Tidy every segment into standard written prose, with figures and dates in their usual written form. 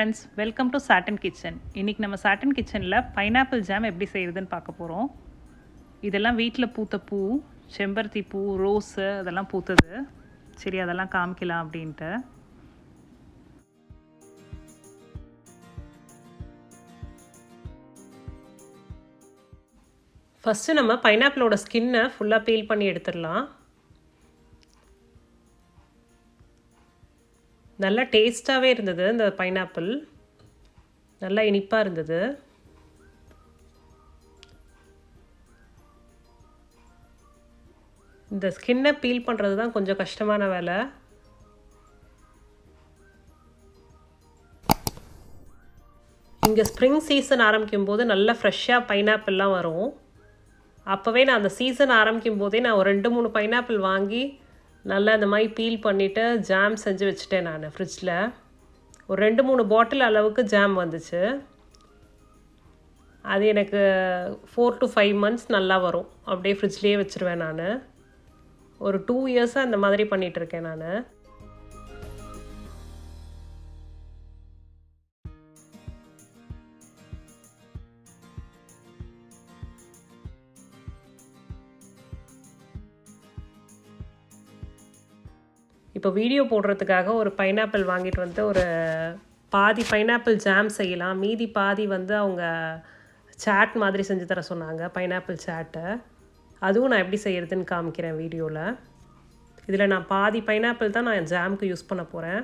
Friends, welcome to Chattan kitchen. இன்றைக்கி நம்ம satin கிச்சனில் பைனாப்பிள் ஜாம் எப்படி செய்கிறதுன்னு பார்க்க போகிறோம். இதெல்லாம் வீட்டில் பூத்த பூ, செம்பருத்தி பூ, ரோஸு அதெல்லாம் பூத்தது. சரி, அதெல்லாம் காமிக்கலாம் அப்படின்ட்டு. ஃபஸ்ட்டு நம்ம பைனாப்பிளோட ஸ்கின்னை ஃபுல்லாக பீல் பண்ணி எடுத்துடலாம். நல்லா டேஸ்ட்டாகவே இருந்தது. இந்த பைனாப்பிள் நல்லா இனிப்பாக இருந்தது. இந்த ஸ்கின்னை பீல் பண்ணுறது தான் கொஞ்சம் கஷ்டமான வேலை. இங்கே ஸ்ப்ரிங் சீசன் ஆரம்பிக்கும் போது நல்லா ஃப்ரெஷ்ஷாக பைனாப்பிள்லாம் வரும். அப்போவே நான் அந்த சீசன் ஆரம்பிக்கும் போதே நான் ஒரு 2-3 பைனாப்பிள் வாங்கி நல்லா இந்த மாதிரி பீல் பண்ணிவிட்டு ஜாம் செஞ்சு வச்சுட்டேன். நான் ஃப்ரிட்ஜில் ஒரு 2-3 பாட்டில் அளவுக்கு ஜாம் வந்துச்சு. அது எனக்கு 4 to 5 months நல்லா வரும். அப்படியே ஃப்ரிட்ஜ்லேயே வச்சுருவேன். நான் ஒரு 2 இயர்ஸாக அந்த மாதிரி பண்ணிகிட்ருக்கேன். நான் இப்போ வீடியோ போடுறதுக்காக ஒரு பைனாப்பிள் வாங்கிட்டு வந்து ஒரு பாதி பைனாப்பிள் ஜாம் செய்யலாம், மீதி பாதி வந்து அவங்க சாட் மாதிரி செஞ்சு தர சொன்னாங்க, பைனாப்பிள் சாட்டை. அதுவும் நான் எப்படி செய்கிறதுன்னு காமிக்கிறேன் வீடியோவில். இதில் நான் பாதி பைனாப்பிள் தான் நான் ஜாமுக்கு யூஸ் பண்ண போகிறேன்.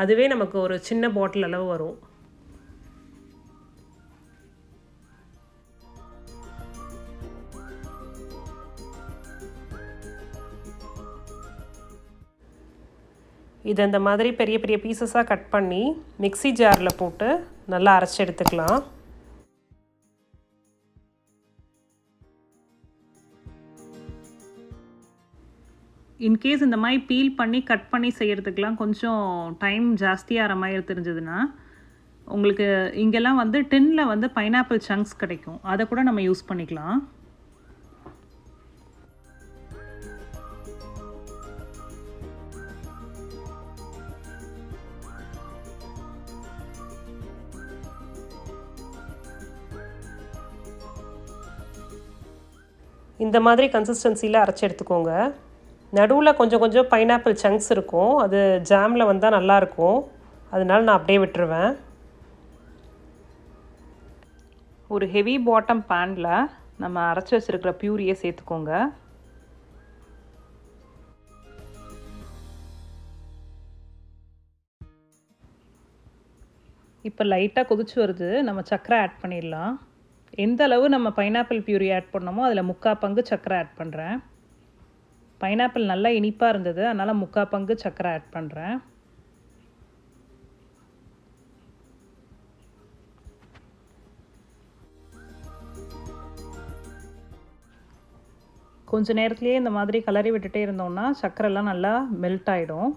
அதுவே நமக்கு ஒரு சின்ன பாட்டில் அளவு வரும். இதை இந்த மாதிரி பெரிய பெரிய பீசஸாக கட் பண்ணி மிக்ஸி ஜாரில் போட்டு நல்லா அரைச்சி எடுத்துக்கலாம். இன்கேஸ் இந்த மாதிரி பீல் பண்ணி கட் பண்ணி செய்கிறதுக்கெலாம் கொஞ்சம் டைம் ஜாஸ்தியாகிற மாதிரி தெரிஞ்சதுன்னா உங்களுக்கு இங்கெல்லாம் வந்து டின்னில் வந்து பைனாப்பிள் சங்க்ஸ் கிடைக்கும். அதை கூட நம்ம யூஸ் பண்ணிக்கலாம். இந்த மாதிரி கன்சிஸ்டன்சியில் அரைச்சி எடுத்துக்கோங்க. நடுவில் கொஞ்சம் கொஞ்சம் பைனாப்பிள் சங்க்ஸ் இருக்கும். அது ஜாமில் வந்தால் நல்லாயிருக்கும். அதனால நான் அப்படியே விட்டுருவேன். ஒரு ஹெவி பாட்டம் பேனில் நம்ம அரைச்சி வச்சுருக்கிற பியூரியை சேர்த்துக்கோங்க. இப்போ லைட்டாக கொதிச்சு வருது. நம்ம சர்க்கரை ஆட் பண்ணிடலாம். எந்த அளவு நம்ம பைனாப்பிள் பியூரி ஆட் பண்ணோமோ அதில் 3/4 பங்கு சர்க்கரை ஆட் பண்ணுறேன். பைனாப்பிள் நல்லா இனிப்பாக இருந்தது, அதனால் 3/4 பங்கு சர்க்கரை ஆட் பண்ணுறேன். கொஞ்சம் நேரத்துலேயே இந்த மாதிரி கலரி விட்டுட்டே இருந்தோம்னா சர்க்கரைலாம் நல்லா மெல்ட் ஆகிடும்.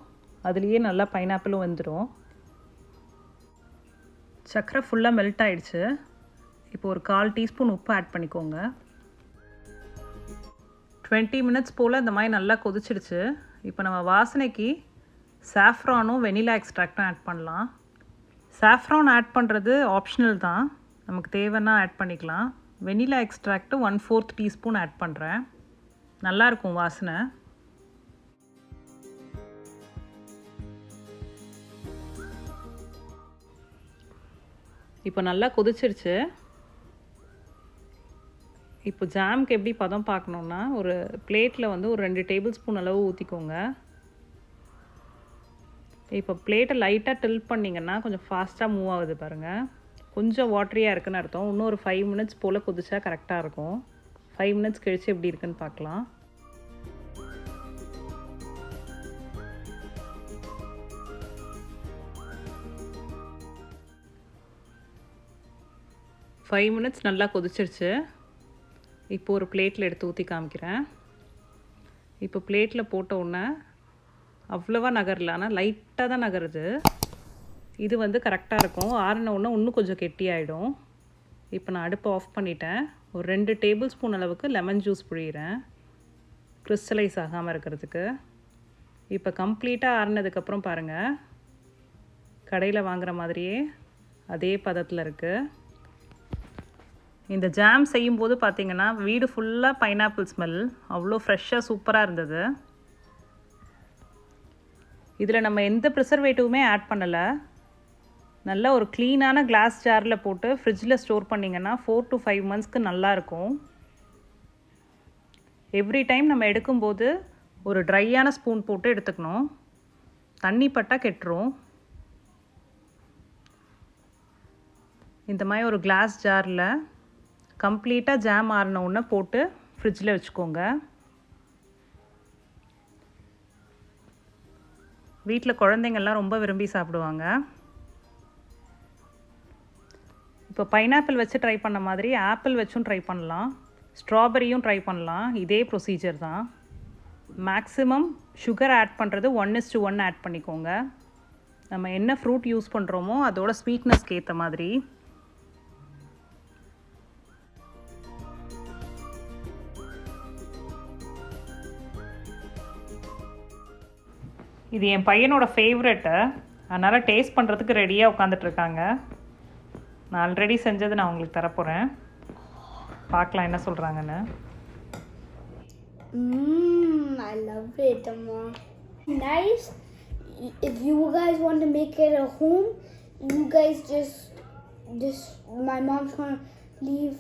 அதுலேயே நல்லா பைனாப்பிளும் வந்துடும். சர்க்கரை ஃபுல்லாக மெல்ட் ஆகிடுச்சு. இப்போ ஒரு 1/4 டீஸ்பூன் உப்பு ஆட் பண்ணிக்கோங்க. 20 minutes போல் இந்த மாதிரி நல்லா கொதிச்சிடுச்சு. இப்போ நம்ம வாசனைக்கு சாஃப்ரானும் வெனிலா எக்ஸ்ட்ராக்டும் ஆட் பண்ணலாம். சாஃப்ரான் ஆட் பண்ணுறது ஆப்ஷனல் தான், நமக்கு தேவைன்னா ஆட் பண்ணிக்கலாம். வெனிலா எக்ஸ்ட்ராக்ட்டு 1/4 டீஸ்பூன் ஆட் பண்ணுறேன். நல்லாயிருக்கும் வாசனை. இப்போ நல்லா கொதிச்சிருச்சு. இப்போ ஜாமுக்கு எப்படி பதம் பார்க்கணுன்னா ஒரு பிளேட்டில் வந்து ஒரு 2 டேபிள் ஸ்பூன் அளவு ஊற்றிக்கோங்க. இப்போ பிளேட்டை லைட்டாக டில்ட் பண்ணிங்கன்னா கொஞ்சம் ஃபாஸ்ட்டாக மூவ் ஆகுது பாருங்கள். கொஞ்சம் வாட்டரியாக இருக்குன்னு அர்த்தம். இன்னும் ஒரு 5 minutes போல் கொதிச்சா கரெக்டாக இருக்கும். 5 minutes கழிச்சு எப்படி இருக்குன்னு பார்க்கலாம். ஃபைவ் மினிட்ஸ் நல்லா கொதிச்சிருச்சு. இப்போ ஒரு பிளேட்டில் எடுத்து ஊற்றி காமிக்கிறேன். இப்போ பிளேட்டில் போட்ட உடனே அவ்வளோவா நகரல, ஆனால் லைட்டாக தான் நகருது. இது வந்து கரெக்டாக இருக்கும். ஆறின உடனே இன்னும் கொஞ்சம் கெட்டியாயிடும். இப்போ நான் அடுப்பை ஆஃப் பண்ணிட்டேன். ஒரு 2 டேபிள் ஸ்பூன் அளவுக்கு லெமன் ஜூஸ் புழிகிறேன், கிறிஸ்டலைஸ் ஆகாமல் இருக்கிறதுக்கு. இப்போ கம்ப்ளீட்டாக ஆறினதுக்கப்புறம் பாருங்கள், கடையில் வாங்குகிற மாதிரியே அதே பதத்தில் இருக்குது. இந்த ஜாம் செய்யும்போது பார்த்திங்கன்னா வீடு ஃபுல்லாக பைனாப்பிள் ஸ்மெல், அவ்வளோ ஃப்ரெஷ்ஷாக சூப்பராக இருந்தது. இதில் நம்ம எந்த ப்ரிசர்வேட்டிவுமே ஆட் பண்ணலை. நல்ல ஒரு க்ளீனான கிளாஸ் ஜாரில் போட்டு ஃப்ரிட்ஜில் ஸ்டோர் பண்ணிங்கன்னா 4 to 5 monthsக்கு நல்லாயிருக்கும். எவ்ரி டைம் நம்ம எடுக்கும்போது ஒரு ட்ரையான ஸ்பூன் போட்டு எடுத்துக்கணும். தண்ணி பட்டால் கெட்டுரும். இந்த மாதிரி ஒரு கிளாஸ் ஜாரில் கம்ப்ளீட்டாக ஜாம் ஆறின உடனே போட்டு ஃப்ரிட்ஜில் வச்சுக்கோங்க. வீட்டில் குழந்தைங்கள்லாம் ரொம்ப விரும்பி சாப்பிடுவாங்க. இப்போ பைனாப்பிள் வச்சு ட்ரை பண்ண மாதிரி ஆப்பிள் வச்சும் ட்ரை பண்ணலாம், ஸ்ட்ராபெரியும் ட்ரை பண்ணலாம். இதே ப்ரொசீஜர் தான். மேக்ஸிமம் சுகர் ஆட் பண்ணுறது 1:1 ஆட் பண்ணிக்கோங்க. நம்ம என்ன ஃப்ரூட் யூஸ் பண்ணுறோமோ அதோட ஸ்வீட்னஸ்க்கு ஏற்ற மாதிரி. இது என் பையனோட ஃபேவரெட்டு, அதனால் டேஸ்ட் பண்ணுறதுக்கு ரெடியாக உட்காந்துட்ருக்காங்க. நான் ஆல்ரெடி செஞ்சது நான் உங்களுக்கு தரப்போகிறேன். பார்க்கலாம் என்ன சொல்கிறாங்கன்னு. I love it, Amma. Nice. If you guys want to make it at home, you guys just my mom's gonna leave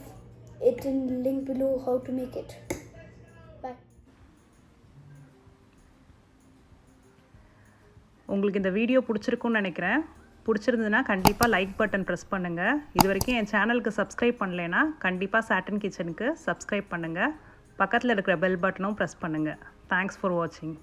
it in the link below how to make it. Bye. உங்களுக்கு இந்த video பிடிச்சிருக்குன்னு நினைக்கிறேன். பிடிச்சிருந்ததுன்னா கண்டிப்பாக like button press பண்ணுங்கள். இது வரைக்கும் என் சேனலுக்கு சப்ஸ்கிரைப் பண்ணலைன்னா கண்டிப்பாக சாட்டின் கிச்சனுக்கு சப்ஸ்கிரைப் பண்ணுங்கள். பக்கத்தில் இருக்கிற பெல் பட்டனும் ப்ரெஸ் பண்ணுங்கள். தேங்க்ஸ் ஃபார் வாட்சிங்.